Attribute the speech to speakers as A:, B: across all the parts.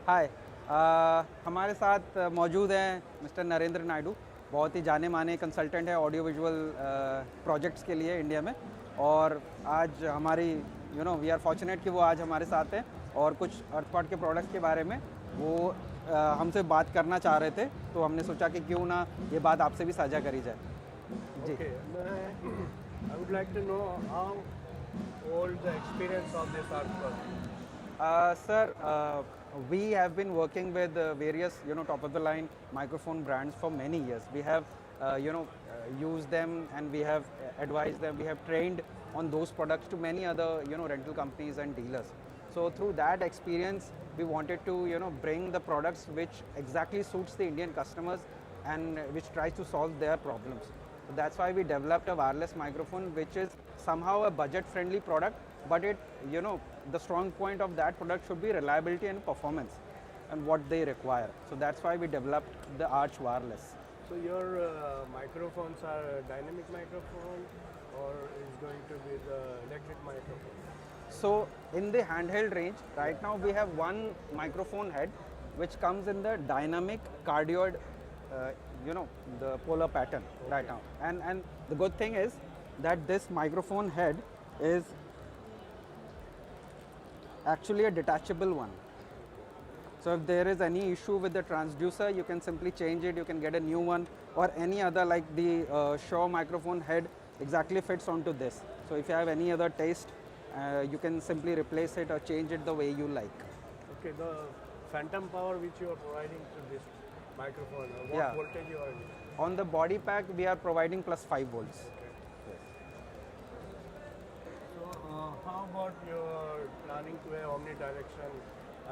A: हाय। हमारे साथ मौजूद हैं मिस्टर नरेंद्र नायडू। बहुत ही जाने माने कंसल्टेंट है ऑडियो विजुअल प्रोजेक्ट्स के लिए इंडिया में। और आज हमारी वी आर फॉर्चुनेट कि वो आज हमारे साथ हैं और कुछ अर्थपॉट के प्रोडक्ट्स के बारे में वो हमसे बात करना चाह रहे थे, तो हमने सोचा कि क्यों ना ये बात आपसे भी साझा करी जाए। जी।
B: Okay, I would like to know how old the experience of this Erthpot.
A: Sir, we have been working with various, top of the line microphone brands for many years. We have, used them and we have advised them. We have trained on those products to many other, rental companies and dealers. So through that experience, we wanted to, bring the products which exactly suits the Indian customers and which tries to solve their problems. That's why we developed a wireless microphone, which is somehow a budget-friendly product, but the strong point of that product should be reliability and performance and what they require. So that's why we developed the Arche wireless.
B: So your microphones are a dynamic microphone or is going to be the electric microphone?
A: So in the handheld range, right now we have one microphone head which comes in the dynamic cardioid, the polar pattern right now. And the good thing is that this microphone head is actually a detachable one. So if there is any issue with the transducer, you can simply change it, you can get a new one, or any other, like the Shaw microphone head exactly fits onto this. So if you have any other taste, you can simply replace it or change it the way you like.
B: Okay, the phantom power which you are providing to this microphone, what
A: Yeah.
B: voltage you are using?
A: On the body pack, we are providing plus 5 volts.
B: So how about your planning to have omnidirection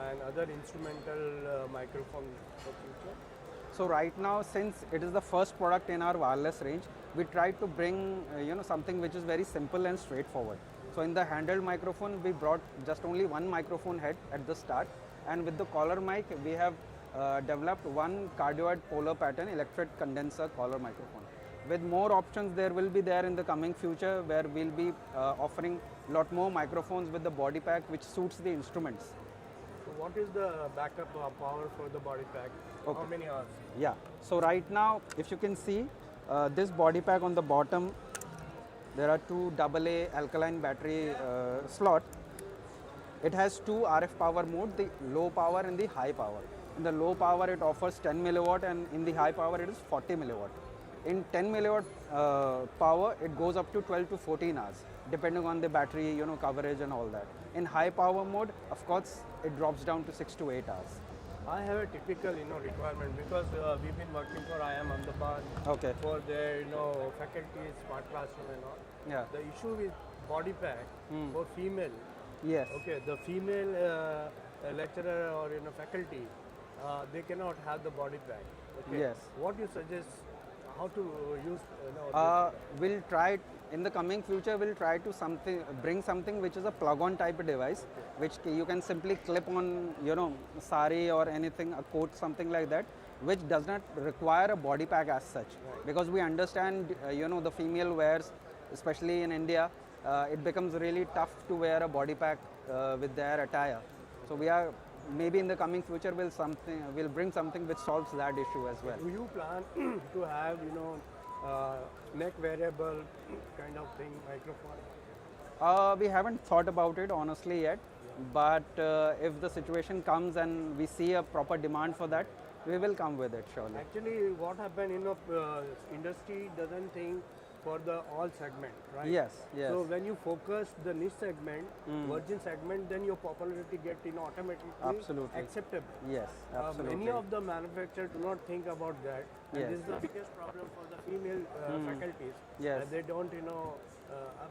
B: and other instrumental microphone for future?
A: So right now, since it is the first product in our wireless range, we try to bring something which is very simple and straightforward. So in the handheld microphone, we brought just only one microphone head at the start, and with the collar mic, we have developed one cardioid polar pattern electret condenser collar microphone. With more options, there will be there in the coming future, where we'll be offering lot more microphones with the body pack which suits the instruments.
B: So what is the backup power for the body pack?
A: Okay.
B: How many hours?
A: Yeah, so right now, if you can see, this body pack on the bottom, there are two AA alkaline battery slot. It has two RF power mode, the low power and the high power. In the low power, it offers 10 milliwatt, and in the high power, it is 40 milliwatt. In 10 milliwatt power, it goes up to 12 to 14 hours, depending on the battery, coverage and all that. In high power mode, of course, it drops down to 6 to 8 hours.
B: I have a typical, requirement because we've been working for IIM Ahd
A: Okay.
B: for their, faculties, smart classroom and all.
A: Yeah.
B: The issue with body pack for female,
A: Yes.
B: okay, the female lecturer or faculty, they cannot have the body pack. Okay.
A: Yes.
B: What you suggest? How to use?
A: We'll try in the coming future. We'll try to bring something which is a plug-on type of device, which you can simply clip on, sari or anything, a coat, something like that, which does not require a body pack as such.
B: Right.
A: Because we understand, the female wears, especially in India, it becomes really tough to wear a body pack with their attire. So we are maybe in the coming future we'll bring something which solves that issue as well.
B: Do you plan to have neck variable kind of thing microphone?
A: We haven't thought about it honestly yet, but if the situation comes and we see a proper demand for that, we will come with it surely.
B: Actually, what happened, industry doesn't think for the all segment, right?
A: Yes, yes.
B: So when you focus the niche segment, virgin segment, then your popularity get automatically
A: Absolutely.
B: acceptable.
A: Yes, absolutely.
B: Many of the manufacturers do not think about that. And
A: Yes.
B: this is the biggest problem for the female faculties.
A: Yes.
B: They don't,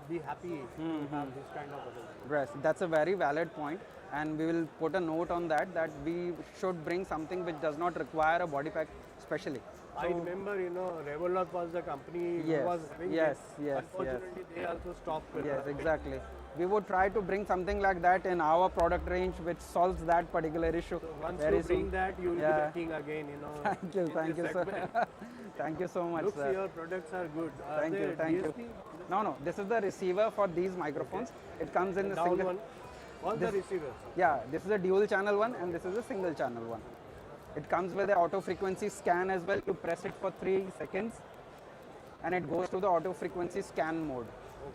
B: be happy to have this kind of a thing.
A: Yes, that's a very valid point, and we will put a note on that we should bring something which does not require a body pack specially.
B: I remember, Revolot was the company who
A: Yes,
B: was having
A: yes,
B: it.
A: yes,
B: Unfortunately, they also stopped with
A: Yes,
B: it.
A: exactly. We would try to bring something like that in our product range which solves that particular issue.
B: So once
A: very
B: you bring
A: soon.
B: that, you will
A: Yeah.
B: be the king again,
A: Thank you,
B: this
A: sir.
B: segment.
A: Thank you so much,
B: Looks
A: sir.
B: your products are good. Are
A: Thank you,
B: they
A: thank you.
B: DSP?
A: No, this is the receiver for these microphones. It comes in a
B: Down
A: single.
B: one. All the receivers.
A: Yeah, this is a dual channel one and this is a single channel one. It comes with the auto frequency scan as well. You press it for 3 seconds and it goes to the auto frequency scan mode.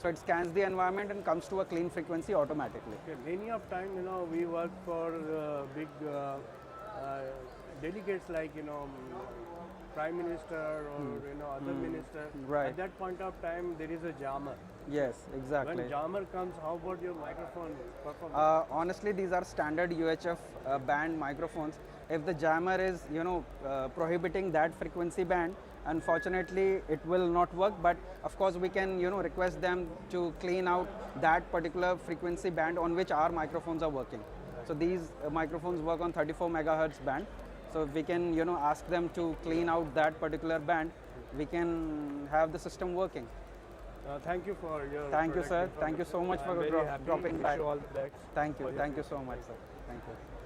A: So it scans the environment and comes to a clean frequency automatically.
B: Okay, many of time, we work for big delegates like, Prime Minister or, other minister.
A: Right.
B: At that point of time, there is a jammer.
A: Yes, exactly.
B: When jammer comes, how about your microphone performance?
A: Honestly, these are standard UHF band microphones. If the jammer is, prohibiting that frequency band, unfortunately, it will not work. But of course, we can, request them to clean out that particular frequency band on which our microphones are working. So these microphones work on 34 megahertz band. So if we can, ask them to clean out that particular band, we can have the system working.
B: Thank you for your.
A: Thank you, sir.
B: product
A: Thank you so much
B: I'm
A: for
B: very happy.
A: dropping
B: Wish
A: by.
B: you all the best.
A: Thank you.
B: for your
A: Thank you so much, sir. Thank you.